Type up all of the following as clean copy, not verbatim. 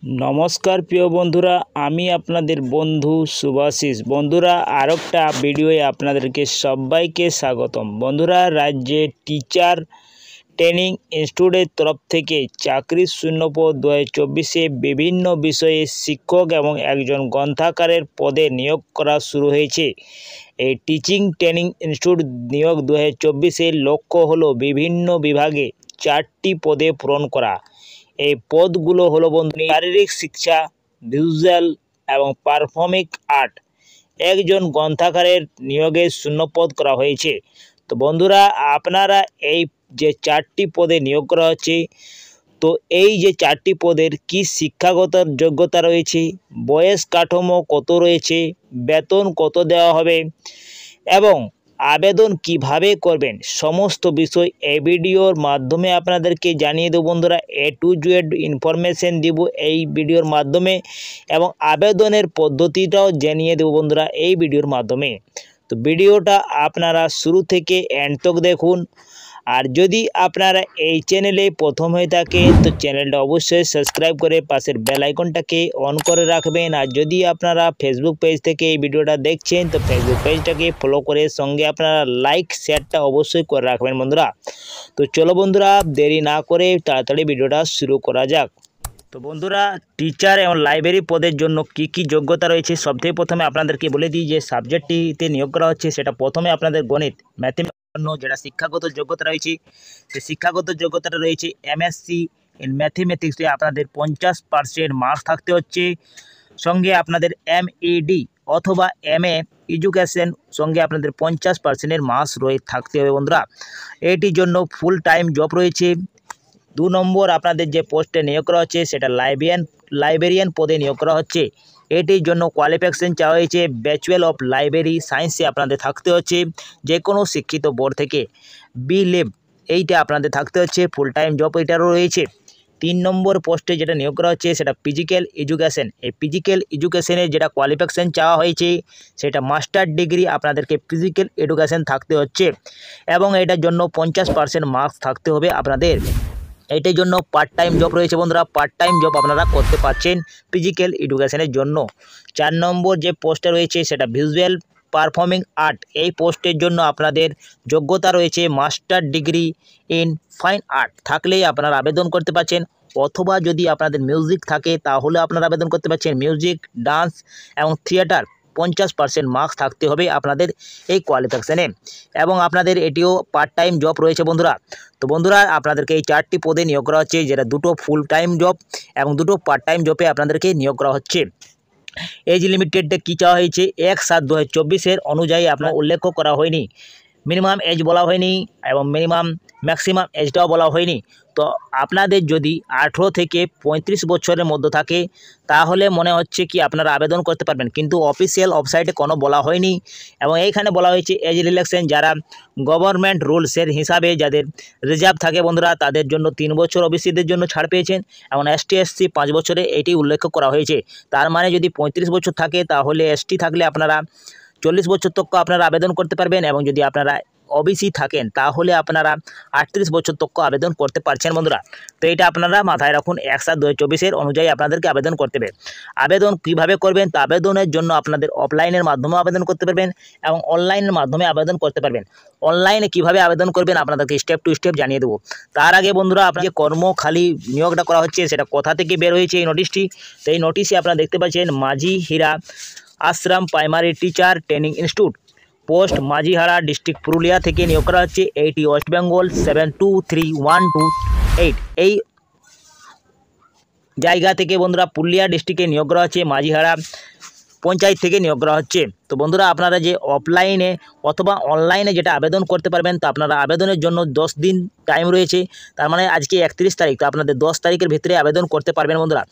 नमस्कार प्रिय बंधुरा आमी आपनादेर बंधु सुभाशिष। बंधुरा आरेकटा भिडियोए आपनादेरके सबाइके स्वागतम। बंधुरा राज्य टीचार ट्रेनिंग इंस्टीट्यूटेर तरफ थेके चाकरिर शून्यपद 2024 विभिन्न विषये शिक्षक एवं एकजन ग्रंथागारेर पदे नियोग करा शुरू हयेछे। এই টিচিং ট্রেনিং ইনস্টিটিউট নিয়োগ 2024 লক্ষ্য হলো বিভিন্ন বিভাগে 4টি পদে পূরণ করা। এই পদগুলো হলো বন্ধু শারীরিক শিক্ষা, ভিজুয়াল এবং পারফর্মিং আর্ট। একজন গ্রন্থাগারের নিয়োগের শূন্যপদ করা হয়েছে। তো বন্ধুরা আপনারা এই যে 4টি পদে নিয়োগ করা হচ্ছে, তো এই যে 4টি পদের কি শিক্ষাগত যোগ্যতা রয়েছে, বয়স কাঠামো কত রয়েছে, বেতন কত দেওয়া হবে এবং আবেদন কিভাবে করবেন সমস্ত বিষয় এই ভিডিওর মাধ্যমে আপনাদেরকে জানিয়ে দেব। বন্ধুরা A to Z ইনফরমেশন দিব এই ভিডিওর মাধ্যমে এবং আবেদনের পদ্ধতিটাও জানিয়ে দেব বন্ধুরা এই ভিডিওর মাধ্যমে। তো ভিডিওটা আপনারা শুরু থেকে এন্ড তক দেখুন। আর যদি আপনারা এই চ্যানেলে প্রথম হয়ে থাকেন তো চ্যানেলটা অবশ্যই সাবস্ক্রাইব করে পাশের বেল আইকনটাকে অন করে রাখবেন। আর যদি আপনারা ফেসবুক পেজ থেকে এই ভিডিওটা দেখছেন তো ফেসবুক পেজটাকে ফলো করে সঙ্গে আপনারা লাইক শেয়ারটা অবশ্যই করে রাখবেন বন্ধুরা। তো চলো বন্ধুরা দেরি না করে তাড়াতাড়ি ভিডিওটা শুরু করা যাক। তো বন্ধুরা টিচার এবং লাইব্রেরি পদের জন্য কি কি যোগ্যতা রয়েছে সবথেকে প্রথমে আপনাদেরকে বলে দিই যে সাবজেক্টটিতে নিয়োগ করা হচ্ছে সেটা প্রথমে আপনাদের গণিত ম্যাথমেটিক্স যেটা শিক্ষাগত যোগ্যতা রয়েছে সেই শিক্ষাগত যোগ্যতাটা রয়েছে MSc ইন ম্যাথমেটিক্সে আপনাদের 50% মার্কস থাকতে হচ্ছে। সঙ্গে আপনাদের MED অথবা MA এডুকেশন সঙ্গে আপনাদের 50% মার্কস থাকতে হবে বন্ধুরা। এটির জন্য ফুল টাইম জব রয়েছে। 2 নম্বর আপনাদের যে পোস্টে নিয়োগ করা হচ্ছে সেটা লাইব্রেরিয়ান পদে নিয়োগ করা হচ্ছে। এটির জন্য কোয়ালিফিকেশন চাওয়া হয়েছে ব্যাচেলর অফ লাইব্রেরি সায়েন্সে আপনাদের থাকতে হচ্ছে যে কোনো শিক্ষিত বোর্ড থেকে। B.Lib এইটা আপনাদের থাকতে হচ্ছে, ফুল টাইম জব এটারও রয়েছে। 3 নম্বর পোস্টে যেটা নিয়োগ করা হচ্ছে সেটা ফিজিক্যাল এডুকেশন। এই ফিজিক্যাল এডুকেশনের যেটা কোয়ালিফিকেশন চাওয়া হয়েছে সেটা মাস্টার ডিগ্রি আপনাদেরকে ফিজিক্যাল এডুকেশন থাকতে হচ্ছে এবং এটার জন্য 50% মার্কস থাকতে হবে আপনাদের। এটার জন্য পার্ট টাইম জব রয়েছে বন্ধুরা, পার্ট টাইম জব আপনারা করতে পারছেন ফিজিক্যাল এডুকেশনের জন্য। 4 নম্বর যে পোস্টটা রয়েছে সেটা ভিজুয়াল পারফর্মিং আর্ট। এই পোস্টের জন্য আপনাদের যোগ্যতা রয়েছে master degree in fine art থাকলেই আপনারা আবেদন করতে পারছেন, অথবা যদি আপনাদের মিউজিক থাকে তাহলে আপনারা আবেদন করতে পারছেন। মিউজিক, ডান্স এবং থিয়েটার 50% মার্কস থাকতে হবে আপনাদের এই কোয়ালিফিকেশানে এবং আপনাদের এটিও পার্ট টাইম জব রয়েছে বন্ধুরা। তো বন্ধুরা আপনাদেরকে এই 4টি পদে নিয়োগ করা হচ্ছে, যেটা 2টো ফুল টাইম জব এবং 2টো পার্ট টাইম জবে আপনাদেরকে নিয়োগ করা হচ্ছে। এজ লিমিটেডটা কী চাওয়া হয়েছে 1/7/2024 অনুযায়ী আপনার উল্লেখ করা হয়নি, মিনিমাম এজ বলা হয়নি এবং ম্যাক্সিমাম এজটাও বলা হয়নি। তো আপনাদের যদি 18 থেকে 35 বছরের মধ্যে থাকে তাহলে মনে হচ্ছে কি আপনারা আবেদন করতে পারবেন, কিন্তু অফিসিয়াল ওয়েবসাইটে কোনো বলা হয়নি এবং এইখানে বলা হয়েছে এজ রিল্যাক্সেশন যারা গভর্নমেন্ট রুলসের হিসাবে যাদের রিজার্ভ থাকে বন্ধুরা তাদের জন্য 3 বছর ওবিসিদের জন্য ছাড় পেয়েছেন এবং ST SC 5 বছরে এটি উল্লেখ করা হয়েছে। তার মানে যদি 35 বছর থাকে তাহলে ST থাকলে আপনারা 40 বছর তক আপনারা আবেদন করতে পারবেন এবং যদি আপনারা OBC থাকেন তাহলে আপনারা 38 বছর তক আবেদন করতে পারছেন বন্ধুরা। তো এটা আপনারা মাথায় রাখুন 1/7/2024 অনুযায়ী আপনাদেরকে আবেদন করতে হবে। আবেদন কিভাবে করবেন? তো আবেদনের জন্য আপনাদের অফলাইনের মাধ্যমে আবেদন করতে পারবেন এবং অনলাইনের মাধ্যমে আবেদন করতে পারবেন। অনলাইনে কিভাবে আবেদন করবেন আপনাদেরকে স্টেপ টু স্টেপ জানিয়ে দেবো। তার আগে বন্ধুরা আপনার যে কর্মখালি নিয়োগটা করা হচ্ছে সেটা কোথা থেকে বের হয়েছে এই নোটিশটি, তো এই নোটিশে আপনারা দেখতে পাচ্ছেন Majhihira Ashram primary teacher training institute, post Majhihara district Purulia থেকে নিয়োগ করা হচ্ছে। এইটি ওয়েস্ট বেঙ্গল 723128 এই জায়গা থেকে বন্ধুরা পুরুলিয়া ডিস্ট্রিক্টে নিয়োগ করা হচ্ছে, মাঝিহারা পঞ্চায়েত থেকে নিয়োগ করা হচ্ছে। তো বন্ধুরা আপনারা যে অফলাইনে অথবা অনলাইনে যেটা আবেদন করতে পারবেন তো আপনারা আবেদনের জন্য 10 দিন টাইম রয়েছে, তার মানে আজকে 31 তারিখ, তো আপনাদের 10 তারিখের ভিতরে আবেদন করতে পারবেন বন্ধুরা।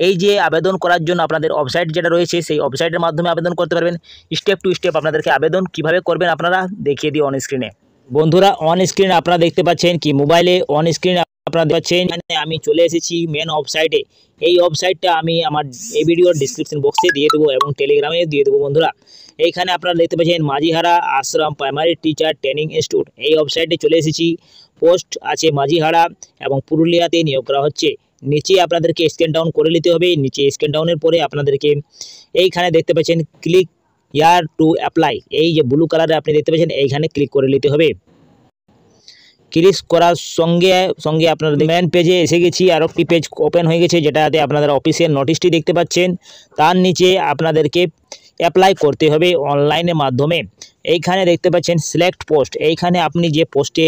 এই যে আবেদন করার জন্য আপনাদের ওয়েবসাইট যেটা রয়েছে সেই ওয়েবসাইটের মাধ্যমে আবেদন করতে পারবেন। স্টেপ টু স্টেপ আপনাদেরকে আবেদন কিভাবে করবেন আপনারা দেখিয়ে দিই অন স্ক্রিনে। বন্ধুরা অন স্ক্রিনে আপনারা দেখতে পাচ্ছেন কি মোবাইলে অন স্ক্রিনে আপনারা পাচ্ছেন আমি চলে এসেছি মেন ওয়েবসাইটে। এই ওয়েবসাইটটা আমি আমার এই ভিডিওর ডেসক্রিপশন বক্সে দিয়ে দেবো এবং টেলিগ্রামে দিয়ে দেবো বন্ধুরা। এইখানে আপনারা দেখতে পাচ্ছেন মাঝিহারা আশ্রম প্রাইমারি টিচার ট্রেনিং ইনস্টিটিউট, এই ওয়েবসাইটে চলে এসেছি। পোস্ট আছে মাঝিহারা এবং পুরুলিয়াতে নিয়োগ করা হচ্ছে। নিচে আপনাদেরকে স্ক্যান ডাউন করে নিতে হবে। নিচে স্ক্যান ডাউনের পরে আপনাদেরকে এইখানে দেখতে পাচ্ছেন ক্লিক ইয়ার টু অ্যাপ্লাই, এই যে ব্লু কালারে আপনি দেখতে পাচ্ছেন এইখানে ক্লিক করে নিতে হবে। ক্লিক করার সঙ্গে সঙ্গে আপনাদের মেন পেজে এসে গেছি, আর একটি পেজ ওপেন হয়ে গেছে যেটাতে আপনারা অফিসিয়াল নোটিশটি দেখতে পাচ্ছেন। তার নিচে আপনাদেরকে অ্যাপ্লাই করতে হবে অনলাইনের মাধ্যমে। এইখানে দেখতে পাচ্ছেন সিলেক্ট পোস্ট, এইখানে আপনি যে পোস্টে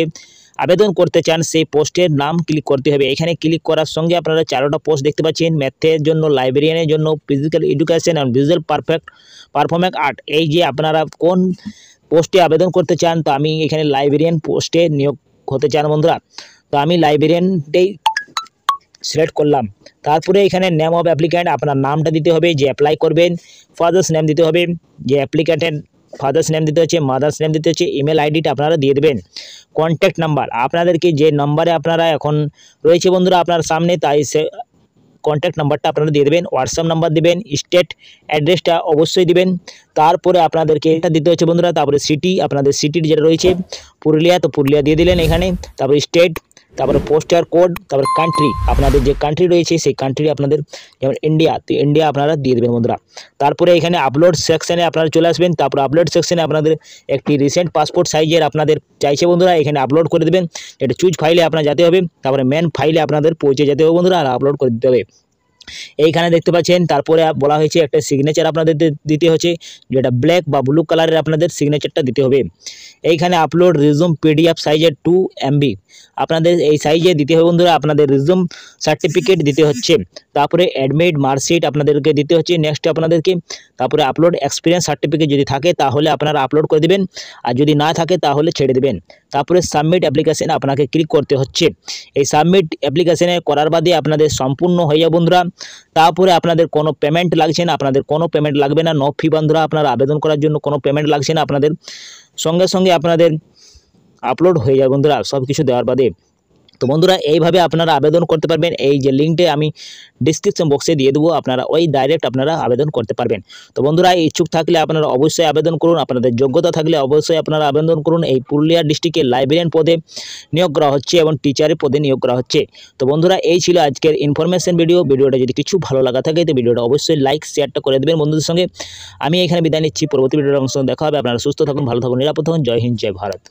আবেদন করতে চান সেই পোস্টের নাম ক্লিক করতে হবে। এখানে ক্লিক করার সঙ্গে আপনারা 4টা পোস্ট দেখতে পাচ্ছেন, ম্যাথের জন্য, লাইব্রেরিয়ানের জন্য, ফিজিক্যাল এডুকেশন আর ভিজুয়াল পারফরম্যান্স আর্ট। এই যে আপনারা কোন পোস্টে আবেদন করতে চান, তো আমি এখানে লাইব্রেরিয়ান পোস্টে নিয়োগ হতে চান বন্ধুরা, তো আমি লাইব্রেরিয়ানটাই সিলেক্ট করলাম। তারপরে এখানে নেম অফ অ্যাপ্লিক্যান্ট, আপনার নামটা দিতে হবে যে অ্যাপ্লাই করবেন, ফাদার্স নেম দিতে হবে, যে অ্যাপ্লিক্যান্টের ফাদার্স নেম দিতে হচ্ছে, মাদার্স নেম দিতে হচ্ছে, ইমেল আইডিটা আপনারা দিয়ে দেবেন। কন্ট্যাক্ট নাম্বার, আপনাদেরকে যে নাম্বারে আপনারা এখন রয়েছে বন্ধুরা আপনার সামনে, তাই সে কন্ট্যাক্ট নাম্বারটা আপনারা দিয়ে দেবেন। হোয়াটসঅ্যাপ নাম্বার দেবেন, স্টেট অ্যাড্রেসটা অবশ্যই দিবেন। তারপরে আপনাদেরকে এটা দিতে হচ্ছে বন্ধুরা। তারপরে সিটি, আপনাদের সিটির যেটা রয়েছে পুরুলিয়া, তো পুরুলিয়া দিয়ে দিলেন এখানে। তারপরে স্টেট, তারপরে পোস্টার কোড, তারপরে কান্ট্রি, আপনাদের যে কান্ট্রি রয়েছে সেই কান্ট্রি আপনাদের, যেমন ইন্ডিয়া, তো ইন্ডিয়া আপনারা দিয়ে দেবেন বন্ধুরা। তারপরে এখানে আপলোড সেকশনে আপনারা চলে আসবেন। তারপরে আপলোড সেকশনে আপনাদের একটি রিসেন্ট পাসপোর্ট সাইজের আপনাদের চাইছে বন্ধুরা, এখানে আপলোড করে দেবেন। এটা চুজ ফাইলে আপনার যেতে হবে, তারপরে মেন ফাইলে আপনাদের পৌঁছে যেতে হবে বন্ধুরা, আর আপলোড করে দিতে হবে। এইখানে দেখতে পাচ্ছেন তারপরে বলা হয়েছে একটা সিগনেচার আপনাদের দিতে হচ্ছে, যেটা ব্ল্যাক বা ব্লু কালারের আপনাদের সিগনেচারটা দিতে হবে। এইখানে আপলোড রিজুম পিডিএফ সাইজের 2 MB আপনাদের এই সাইজে দিতে হবে বন্ধুরা। আপনাদের রিজুম সার্টিফিকেট দিতে হচ্ছে, তারপরে অ্যাডমিট মার্কশিট আপনাদেরকে দিতে হচ্ছে নেক্সট আপনাদেরকে। তারপরে আপলোড এক্সপিরিয়েন্স সার্টিফিকেট যদি থাকে তাহলে আপনারা আপলোড করে দেবেন, আর যদি না থাকে তাহলে ছেড়ে দেবেন। তারপরে সাবমিট অ্যাপ্লিকেশন আপনাকে ক্লিক করতে হচ্ছে। এই সাবমিট অ্যাপ্লিকেশনে করার বাদে আপনাদের সম্পূর্ণ হয়ে যাবে বন্ধুরা। তারপরে আপনাদের কোনো পেমেন্ট লাগছে না, আপনাদের কোনো পেমেন্ট লাগবে না, নো ফি বন্ধুরা। আপনারা আবেদন করার জন্য কোনো পেমেন্ট লাগছে না, আপনাদের সঙ্গে সঙ্গে আপনাদের আপলোড হয়ে যায় বন্ধুরা সব কিছু দেওয়ার বাদে। তো বন্ধুরা এইভাবে আপনারা আবেদন করতে পারবেন। এই যে লিঙ্কটা আমি ডিসক্রিপশন বক্সে দিয়ে দেবো, আপনারা ওই ডাইরেক্ট আপনারা আবেদন করতে পারবেন। তো বন্ধুরা ইচ্ছুক থাকলে আপনারা অবশ্যই আবেদন করুন, আপনাদের যোগ্যতা থাকলে অবশ্যই আপনারা আবেদন করুন। এই পুরুলিয়া ডিস্ট্রিক্টে লাইব্রেরিয়ান পদে নিয়োগ করা হচ্ছে এবং টিচারের পদে নিয়োগ করা হচ্ছে। তো বন্ধুরা এই ছিল আজকের ইনফরমেশন ভিডিওটা যদি কিছু ভালো লাগা থাকে তো ভিডিওটা অবশ্যই লাইক শেয়ারটা করে দেবেন বন্ধুদের সঙ্গে। আমি এখানে বিদায় নিচ্ছি, পরবর্তী ভিডিওর অংশ দেখা হবে। আপনারা সুস্থ থাকুন, ভালো থাকুন, নিরাপদ থাকুন। জয় হিন্দ, জয় ভারত।